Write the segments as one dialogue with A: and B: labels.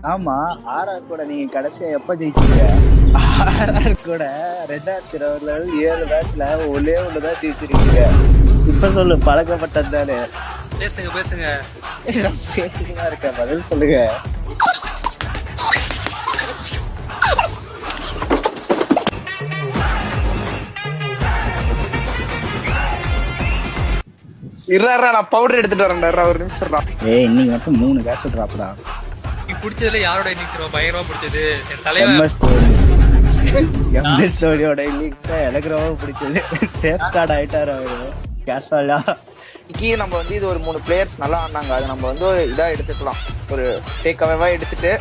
A: ஆமா, ஆர்ஆர் கூட நீங்க கடைசியா எப்ப ஜெயிச்சீங்க? ஆர்ஆர் கூட 2020 7 மேட்ச்ல ஒன்னே ஒண்ணுதான் ஜெயிச்சிருக்கீங்க. இப்ப சொல்லு, பழக்கப்பட்டது தானே.
B: பேசுங்க பேசுங்க.
A: நான் பேசிட்டுதான் இருக்கேன், பதில் சொல்லுங்க.
C: நான் பவுடர் எடுத்துட்டு வரேன்டா, ஒரு நிமிஷம்.
A: ஏய், இன்னைக்கு மட்டும் 3 கேட்ச் டிராப்டா.
B: நீ பிடிச்சதுல யாரோட இன்னிங்ஸ் பயங்கரமா பிடிச்சது? என் தலைவர்
A: எம்எஸ் தோனியோட இன்னிங்ஸ் தான் எனக்கு ரொம்ப பிடிச்சது. சேஃப் கார்டு ஆயிட்டாரு அவரு கேஷுவலா.
C: இன்னைக்கு நம்ம வந்து இது ஒரு 3 பிளேயர்ஸ் நல்லா ஆடினாங்க, அது நம்ம வந்து இதா எடுத்துக்கலாம், ஒரு டேக் அவேவா எடுத்துட்டு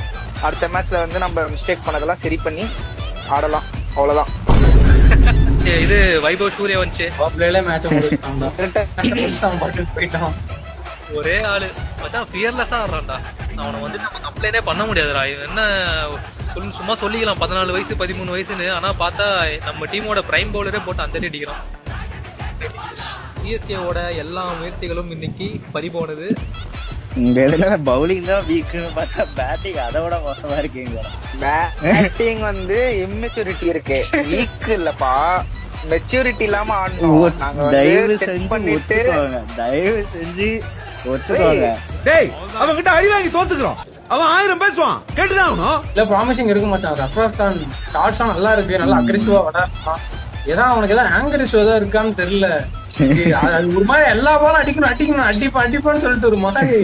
C: அடுத்த மேட்ச்ல வந்து நம்ம மிஸ்டேக் பண்ணதெல்லாம் சரி பண்ணி ஆடலாம், அவ்வளவுதான்.
B: இது வைபவ் சூர்யா வந்துச்சு
C: போயிட்டான்.
B: ஒரே ஆளு அதான் ஃபியர்லெஸ்ஸா ஆடுறான்டா. அவனை வந்து நம்ம கம்ப்ளைண்டே பண்ண முடியாதுடா. என்ன சும்மா சொல்லிக்கலாம் 14 வயசு 13 வயசுன்னு. ஆனா பார்த்தா நம்ம டீமோட பிரைம் பவுலரே போட்டு அந்த அடிக்கிறான். சிஎஸ்கேவோட எல்லா முயற்சிகளும் இன்னைக்கு பறிபோனது.
A: இந்த இதுல பவுலிங் தான் வீக்குன்னு பார்த்தா பேட்டிங் அதை விட மோசமா இருக்கீங்க.
C: பேட்டிங் வந்து இம்மெச்சூரிட்டி இருக்கு, வீக் இல்லப்பா, மெச்சூரிட்டி இல்லாம ஆடணும்.
A: தயவு செஞ்சு ஒத்துக்கோங்க, தயவு செஞ்சு ஒத்துக்கோங்க.
D: டேய், அவன் கிட்ட அடி வாங்கி தோத்துக்கிறோம். அவன் 1000 பேசுவான், கேட்டுதான் ஆகணும்.
E: இல்ல ப்ராமிசிங் இருக்க மாட்டான். அப்ராஸ் கான் ஷாட்ஸ் நல்லா இருக்கு, நல்லா அக்ரெசிவா விளையாடுறான். ஏதா அவனுக்கு ஏதாவது ஆங்கர் இஷ்யூ ஏதாவது இருக்கான்னு தெரியல. அது ஒரு மாதிரி எல்லா பாலும் அடிக்கணும் அடிப்பான்னு சொல்லிட்டு ஒரு மாதிரி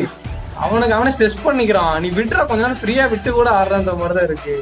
E: அவனை ஸ்ட்ரெஸ் பண்ணிக்கிறான். நீ விட்டுற கொஞ்ச நேரம் ஃப்ரீயா விட்டு கூட ஆடுறான்ற மாதிரிதான் இருக்கு.